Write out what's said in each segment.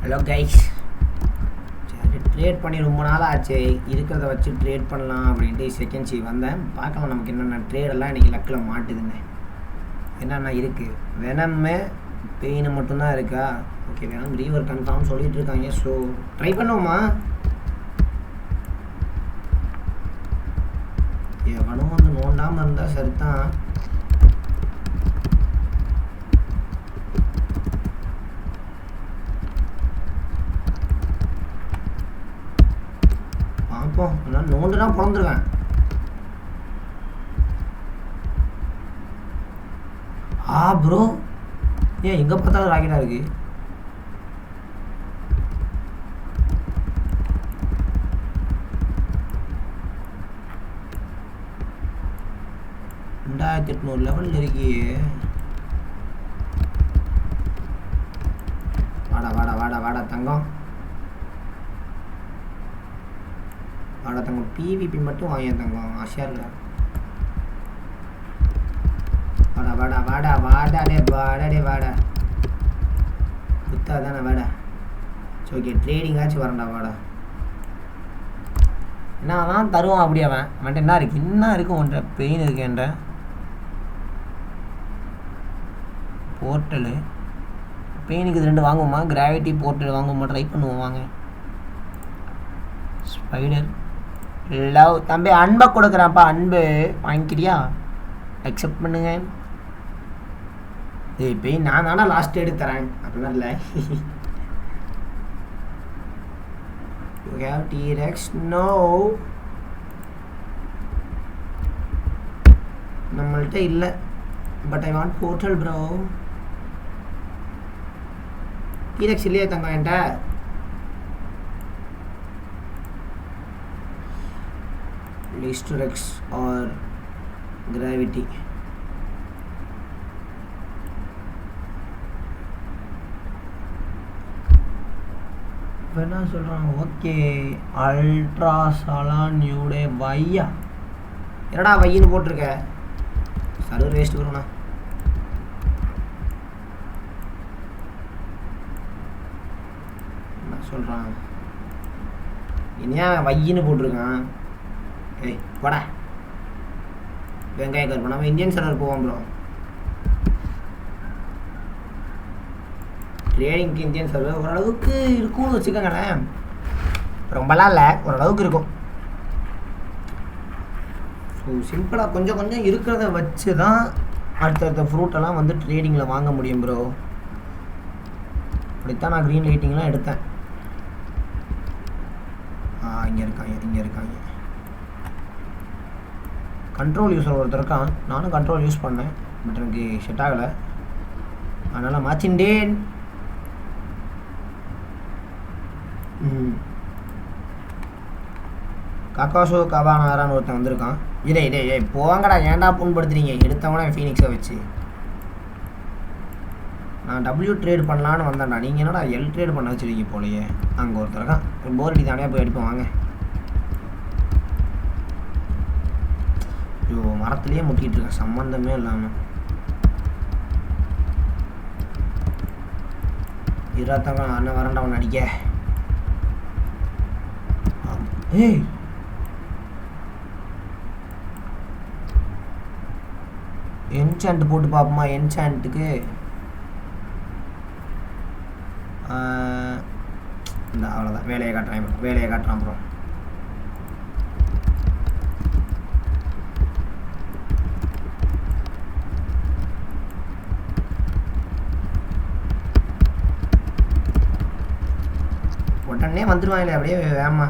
Hello guys, சரி trade பண்ணி ரொம்ப நாள் ஆச்சு. இருக்கிறத வச்சு ட்ரேட் பண்ணலாம் அப்படின்ட்டு செகண்ட் சி வந்தேன். பார்க்கலாம் நமக்கு என்னென்ன ட்ரேடெல்லாம் இன்றைக்கி லக்கில் மாட்டுதுங்க. என்னென்ன இருக்குது, வெனம்மு பெயின் மட்டும்தான் இருக்கா? ஓகே, வெனம் ரீவர் கன்ஃபார்ம் சொல்லிகிட்டு இருக்காங்க. ஸோ ட்ரை பண்ணுவோமா? எவனும் வந்து நோண்டாமல் இருந்தால் சரிதான். நான் நோண்டுனா பிறந்துருவேன். ப்ரோ, ஏன் எங்கே பார்த்தாலும் ராக்கெட்டாக இருக்கு? $2800 லெவலில் இருக்கியே. வாடா வாடா வாடா வாடா தங்கம், வாடா தங்கம். பிவிபி மட்டும் வாங்க தங்கம், ஆசையாக இருக்கா? வாடா வாடா வாடா வாடாடே வாடாடே வாடா, குத்தா தானே வாடா. சரி ஓகே, ட்ரேடிங்காச்சும் வரண்டா வாடா. என்ன தான் தருவான் அப்படி? அவன்கிட்ட என்ன இருக்குது? என்ன இருக்குது உன்ட்ட? பெயின் இருக்குன்ற போர்ட்டலு பெயினுக்கு இது 2 வாங்குவோமா? கிராவிட்டி போர்ட்டல் வாங்குவோமா? ட்ரை பண்ணுவோம் வாங்க. ஸ்பைடர் லவ் தம்பி, அன்பை கொடுக்குறான்ப்பா. அன்பு வாங்கிக்கிறியா? அக்செப்ட் பண்ணுங்க. ஏய் பெயின் நான் தானே லாஸ்ட் எடுத்து தரேன், அப்படிலாம் இல்லை. You have T-Rex? No. நம்மள்ட்ட இல்லை. But I want portal bro. T-Rex இல்லையே தங்கம் என்கிட்ட. T-Rex or gravity? என்ன சொல்கிறாங்க? ஓகே, அல்ட்ரா சலான் நியூடே வையா. என்னடா வையின்னு போட்டிருக்க? சர்வர் வேஸ்ட் வரும்ண்ணா. என்ன சொல்கிறான்? இனியா வையின்னு போட்டிருக்கான். ஏய் போடா, வெங்காய கருப்பு. நம்ம இந்தியன் சர்வர் போவோம் ப்ரோ. ட்ரேடிங்க்கு இந்தியன் சர்வர் ஓரளவுக்கு இருக்கும்னு வச்சுக்கோங்களேன். ரொம்பலாம் இல்லை, ஓரளவுக்கு இருக்கும். ஸோ சிம்பிளாக கொஞ்சம் கொஞ்சம் இருக்கிறத வச்சு தான் அடுத்தடுத்த ஃப்ரூட்டெல்லாம் வந்து ட்ரேடிங்கில் வாங்க முடியும் ப்ரோ. அப்படித்தான் நான் க்ரீன் லைட்டிங்லாம் எடுத்தேன். இங்கே இருக்காங்க. கண்ட்ரோல் யூஸர் ஒருத்தர் இருக்கான். நானும் கண்ட்ரோல் யூஸ் பண்ணேன், பட் எனக்கு செட் ஆகலை, அதனால் மாற்றிண்டேன். கக்காசோ கபானாரான்னு ஒருத்தன் வந்திருக்கான். இதே போங்கடா, ஏன்டா புண்படுத்துறீங்க? எடுத்தவனா ஃபீனிக்ஸை வச்சு. நான் W ட்ரேட் பண்ணலான்னு வந்தேன்டா, நீங்கள் என்னடா L ட்ரேட் பண்ண வச்சுருக்கீங்க போலையே. அங்கே ஒருத்தர் இருக்கான். போர் அடி தானே, போய் அடிப்போம் வாங்க. ஐயோ, மரத்துலேயே முட்டிகிட்டு இருக்கேன் சம்மந்தமே இல்லாமல். இருபத்தவங்க அண்ணன் வரண்டவன் அடிக்க. ஏய் என்சாண்ட் போட்டு பார்ப்போமா? என்சாண்ட்டுக்கு இந்த அவ்வளோதான். வேலையை காட்டுறான் ப்ரோ. உடனே வந்துடுவாங்களே அப்படியே வேமா.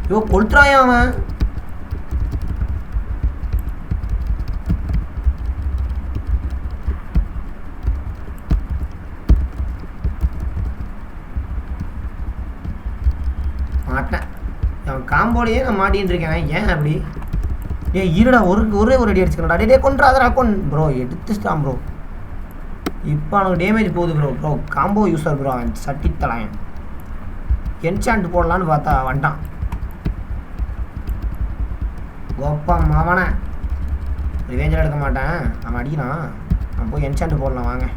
ஐயோ கொளுத்துறாயா அவன். மாட்டேன், அவன் காம்போடையே நான் மாட்டின்னு இருக்கேன். ஏன் அப்படி? ஒரே ஒரு அடி அடிச்சுக்கணும்டா. டே கொன்றாதடா ப்ரோ. எடுத்துட்டான் ப்ரோ. இப்போ அவனுக்கு டேமேஜ் போகுது bro. Bro combo user bro, அவன் சட்டி தலாயன். என்சாண்ட் போடலான்னு பார்த்தா வந்துட்டான். கோப்பா மாவனே, ரிவேஞ்சர் எடுக்க மாட்டேன், அவன் அடிக்கிறான். அவன் போய் என்சாண்ட் போடலாம் வாங்க.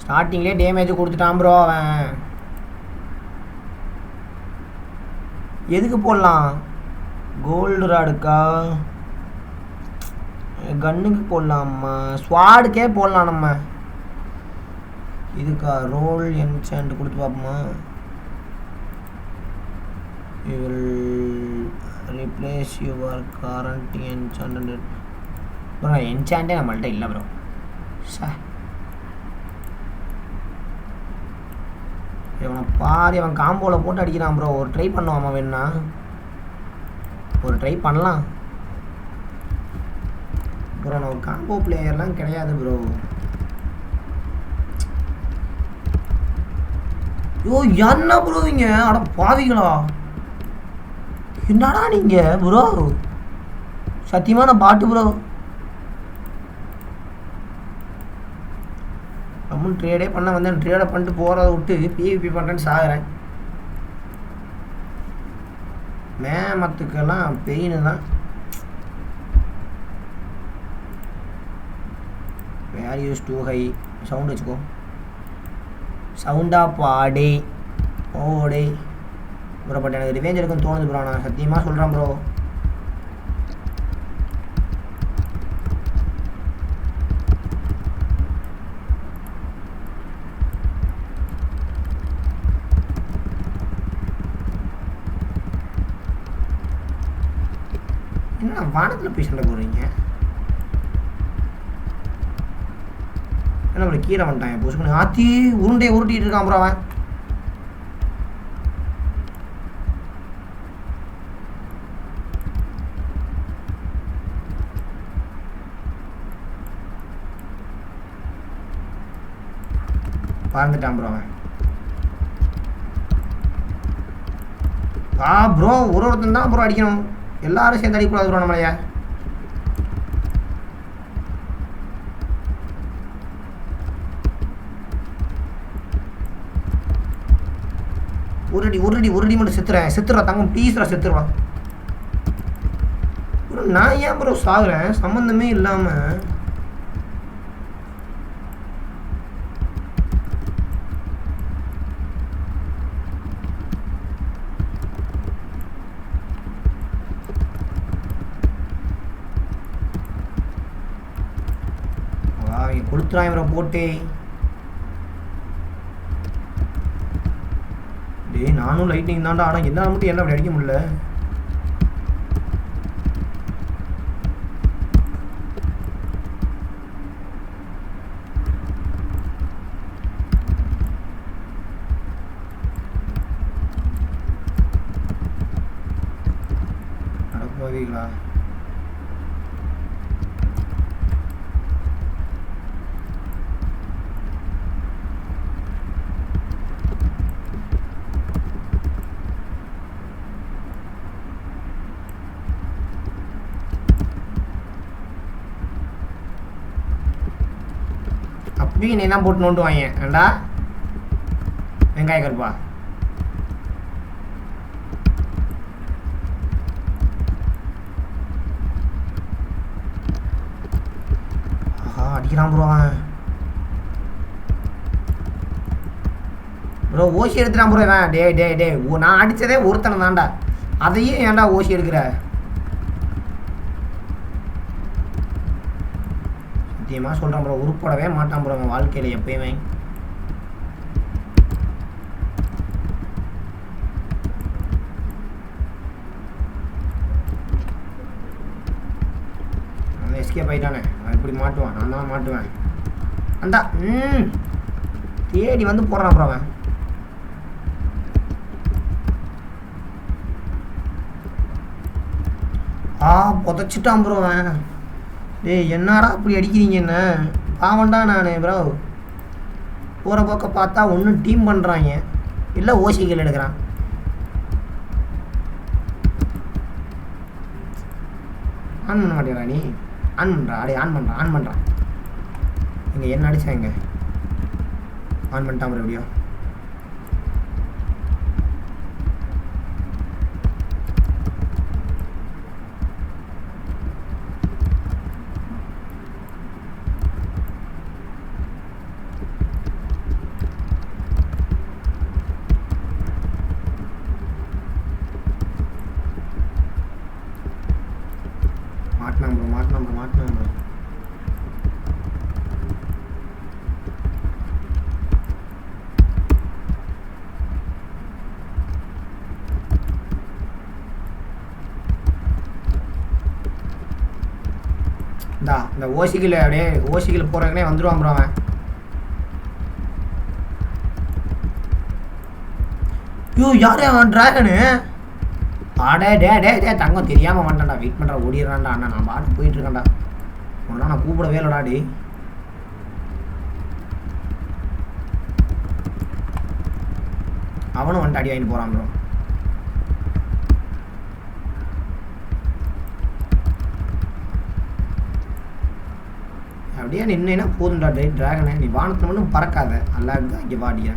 ஸ்டார்டிங்லேயே டேமேஜ் கொடுத்துட்டான் ப்ரோ அவன். எதுக்கு போடலாம்? கோல்டு ராடுக்கா, கன்னுக்கு போடலாமா, ஸ்வாடுக்கே போடலாம் நம்ம. இதுக்கா ரோல் என்சாண்ட் கொடுத்து பார்ப்போமா? You will replace your current enchant. Bro என்சாண்டே நம்மள்ட்ட இல்லை ப்ரோ. சார் இவனை பாதி அவன் காம்போவில் போட்டு அடிக்கிறான் ப்ரோ. ஒரு ட்ரை பண்ணுவாமா வேணா? ஒரு ட்ரை பண்ணலாம் ப்ரோ. நம்ம காம்போ பிளேயர்லாம் கிடையாது ப்ரோ. யோ என்ன ப்ரோ இங்க? அட பாவிங்களா, என்னடா நீங்க ப்ரோ? சத்தியமான பாட்டு ப்ரோ. நம்மளும் ட்ரேடே பண்ண வந்தேன், ட்ரேடை பண்ணிட்டு போகிறத விட்டு பிவிபி பண்ணுறேன்னு சாகிறேன். மேமத்துக்கெல்லாம் பெயின் தான். Values too high. சவுண்ட் வச்சுக்கோ. சவுண்டாக பாடே ஓடே ப்ரோ. பட் எனக்கு ரிவேஞ்ச் இருக்குன்னு தோணுது ப்ரோ. நான் சத்தியமாக சொல்கிறேன் ப்ரோ. என்ன வானத்தில் போய் சண்டை போடுறீங்க? என்ன ப்ரோ கீழே வந்துட்டான். புதுசு ஆத்தி உருண்டையை உருட்டிட்டு இருக்கான் ப்ரோ அவன். பறந்துட்டான் ப்ரோ அவன். ப்ரோ ஒருத்தன் தான் ப்ரோ அடிக்கணும், எல்லாரும் சேர்ந்து அடிக்கூடாது ப்ரோ நம்மளைய. ஒரு அடி மட்டும் செத்துறா தங்கம் ப்ளீஸ்ரா, செத்துருவா. ப்ரோ நான் ஏன் ப்ரோ சாகுறேன் சம்மந்தமே இல்லாமல்? கொடுத்துறான் இவரை போட்டு. டேய் நானும் லைட்டிங் தான்டா, ஆனால் என்னால் மட்டும் என்ன அப்படி அடிக்க முடியல? அடப்பாவீங்களா? நீ எல்லாம் போட்டு நோண்டு வாங்க ஏண்டா வெங்காய கருப்பா. ஆஹா அடிக்கிறான் ப்ரோ அவன். ப்ரோ ஓசி எடுத்துட்டான் ப்ரோ இவன். டே நான் அடித்ததே ஒருத்தனை தான்டா, அதையே ஏன்டா ஓசி எடுக்கிற? சத்தியமாக சொல்கிறான் ப்ரோ, உருப்படவே மாட்டான் ப்ரோ அவன் வாழ்க்கையில் எப்பயுமே. அவன் எஸ்கேப் ஆகிட்டானே, அவன் இப்படி மாட்டுவான், நான் தான் மாட்டுவேன். அந்தா தேடி வந்து போடுறான் ப்ரோ அவன். புதைச்சிட்டான் ப்ரோ அவன். டேய் என்னடா அப்படி அடிக்கிறீங்க என்ன? பாவண்டா நான் ப்ரோ. போகிற போக்க பார்த்தா ஒன்றும் டீம் பண்ணுறாங்க, இல்லை ஓசிகள் எடுக்கிறான். ஆன் பண்ண மாட்டேங்கிறா நீ? ஆன் பண்ணுறா அடே ஆன் பண்ணுறான் இங்கே என்ன அடித்தா இங்கே ஆன் பண்ணிட்டான் மறுபடியும் மாட்டினான் ப்ரோ இந்த ஓசிக்கில் அப்படியே ஓசிக்கில் போகிறதுனே வந்துடுவான் ப்ரோ அவன் ஐயோ யாரே அவன் டிராகனு டே தங்கம் தெரியாமல் வந்துட்டான்டா வெயிட் பண்ணுறா ஓடிடுறான்டா அண்ணா நான் பாட்டு போயிட்டுருக்கேன்டா ஒன்றா நான் கூப்பிடவே இல்லைடா டி அவனும் வந்துட்டு அடி வாங்கிட்டு போகிறான் ப்ரோ அப்படியே நின்னா போதும்டா டிராகனை நீ வானத்தில் மட்டும் பறக்காத நல்லா இருந்தா இங்கே பாடியா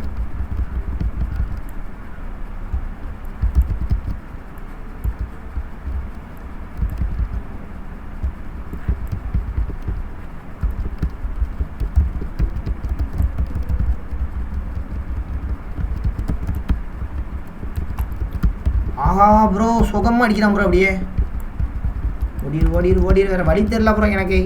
ஆஹா ப்ரோ சுகமாக அடிக்கிறான் ப்ரோ அப்படியே ஓடிடு வேறு வழி தெரியல ப்ரோ எனக்கு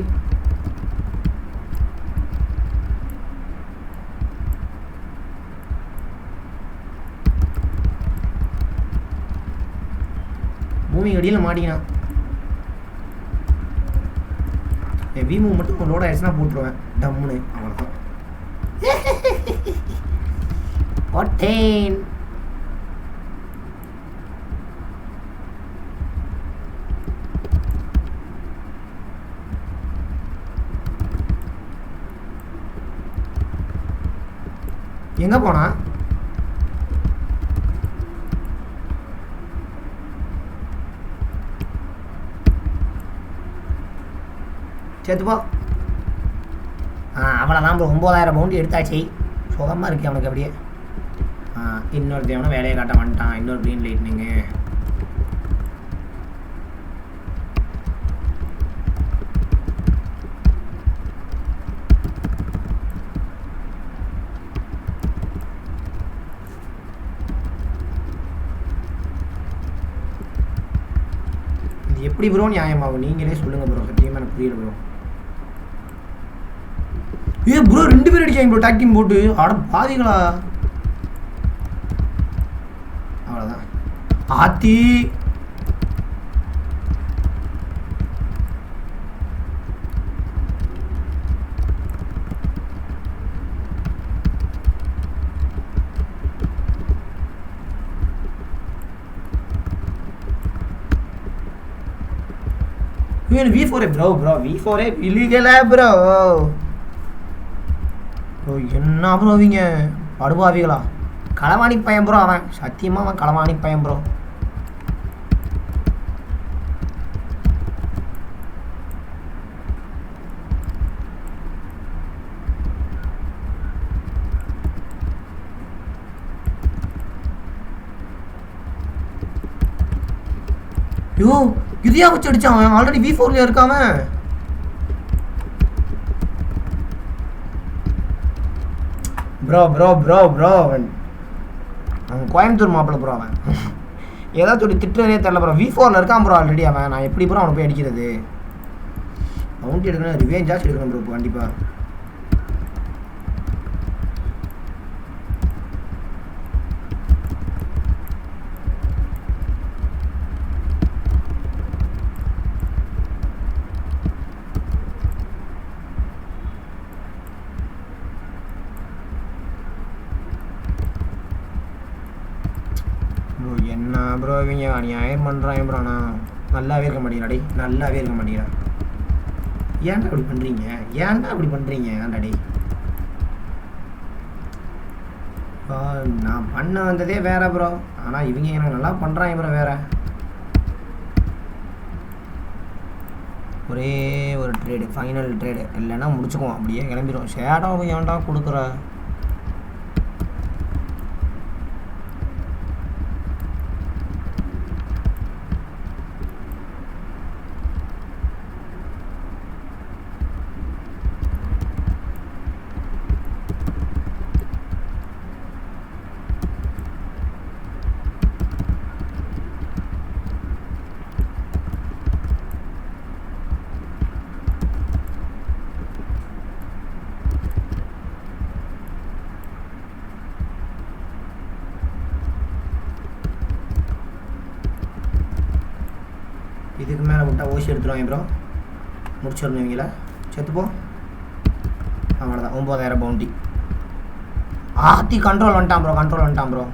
பூமி அடியில் மாட்டினான் என் வீமு மட்டும் லோட் ஆயிடுச்சுன்னா போட்டுருவேன் டம்முன்னு அவ்வளோதான் ஓட்டேன் எங்கே போனா சேர்த்துப்போ அவ்வளோதான் ப்ரோ 9000 பவுண்டு எடுத்தாச்சு சுகமாக இருக்கு அவனுக்கு அப்படியே இன்னொருத்தவனும் வேலையை காட்ட வந்துட்டான் இன்னொரு க்ரீன் லைட்னிங்கு இது எப்படி ப்ரோ நியாயமாகும் நீங்களே சொல்லுங்கள் ப்ரோ சத்தியமாக எனக்கு புரியல ப்ரோ ப்ரோ 2 பேர் அடிக்காங்க ப்ரோ டாக் டீம் போட்டு ஆட பாதிகளா அவ்வளோதான் ஆத்தி V4 ப்ரோ V4 இல்லீகலா ப்ரோ என்ன ப்ரோ அவங்க படுபாவிகளா களவாணி பையன் ப்ரோ அவன் சத்தியமாக அவன் களவாணி பையன் ப்ரோ யோ இதையா வச்சு அடிச்சான் அவன் ஆல்ரெடி V4ல இருக்காம ப்ரோ அவன் கோயம்புத்தூர் மாப்பிள்ள ப்ரோ அவன் ஏதாச்சும் ஒரு திட்டுறதே தெரில ப்ரோ V4ல இருக்கான் ப்ரோ ஆல்ரெடி அவன் நான் எப்படி ப்ரோ அவனை போய் அடிக்கிறது பவுண்டி எடுக்கணும் ரிவேஞ்சாச்சும் எடுக்கணும் ப்ரோ கண்டிப்பாக என்ன ப்ரோ இவங்க அநியாயம் பண்ணுறான் ப்ரோ நான் நல்லாவே இருக்க மாட்டேங்கிறாடி நல்லாவே இருக்க மாட்டேங்கிறேன் ஏன்டா அப்படி பண்ணுறீங்க ஆண்டாடி நான் பண்ண வந்ததே வேற ப்ரோ ஆனால் இவங்க எனக்கு நல்லா பண்ணுறாங்க ப்ரோ வேற ஒரே ஒரு ட்ரேடு, ஃபைனல் ட்ரேடு, இல்லைன்னா முடிச்சுக்குவோம், அப்படியே கிளம்பிடுவோம். ஷேடோவை ஏன்டா கொடுக்குற? இதுக்கு மேலே விட்டா ஓசி எடுத்துருவாங்க ப்ரோ. முடிச்சிடணும் இவங்கள. செத்துப்போ. அவ்வளோதான். 9000 பவுண்டி. ஆத்தி கண்ட்ரோல் வந்துட்டான் ப்ரோ, கண்ட்ரோல் வந்துட்டான் ப்ரோ.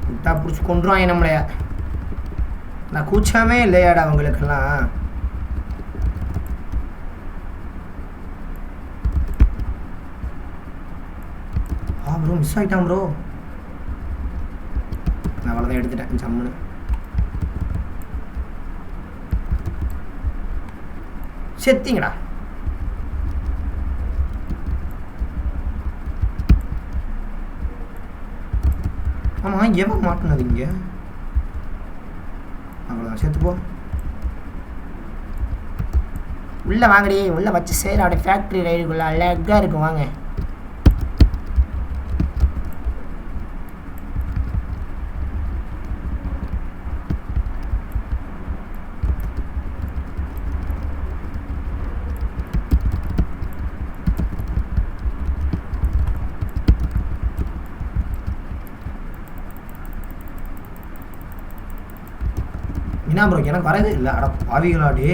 விட்டா பிடிச்சி கொண்டுருவாங்க நம்மளைய. நான் கூச்சாமே இல்லையாடா அவங்களுக்கெல்லாம். ப்ரோ மிஸ் ஆகிட்டான் ப்ரோ. நான் அவ்வளோதான் எடுத்துட்டேன் ஜம்முன்னு. செத்திங்கடா. ஆமாம் எவன் மாட்டினது இங்கே? அவ்வளோதான், செத்துப்போ. உள்ளே வாங்கடி, உள்ளே வச்சு சேர. அப்படியே ஃபேக்ட்ரி ரைடுக்குள்ளே அழகாக இருக்கும், வாங்க. என்ன ப்ரோ எனக்கு வரவே இல்லை. அட பாவிகளாடே.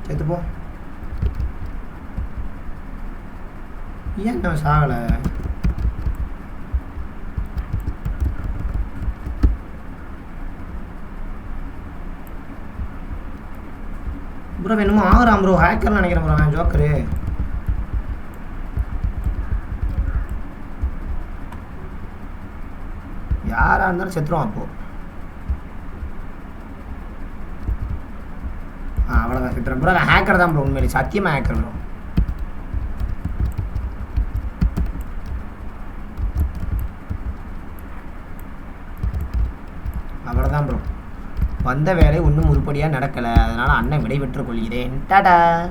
செத்துப்போ. ஏன் நான் சாகலை? ப்ரோ என்னமோ ஆகுறான் ப்ரோ. ஹேக்கர்னு நினைக்கிறேன் ப்ரோ. நான் ஜோக்கரு. யாராக இருந்தாலும் செத்துருவான் அப்போது. அவ்வளோதான் செத்துறேன் ப்ரோ. நான் ஹேக்கர் தான் ப்ரோ, உண்மையிலே சத்தியமாக ஹேக்கர் ப்ரோ. அவ்வளோதான் ப்ரோ. வந்த வேலை ஒன்றும் உருப்படியாக நடக்கலை. அதனால் அண்ணன் விடைபெற்றுக் கொள்கிறேன். டாடா.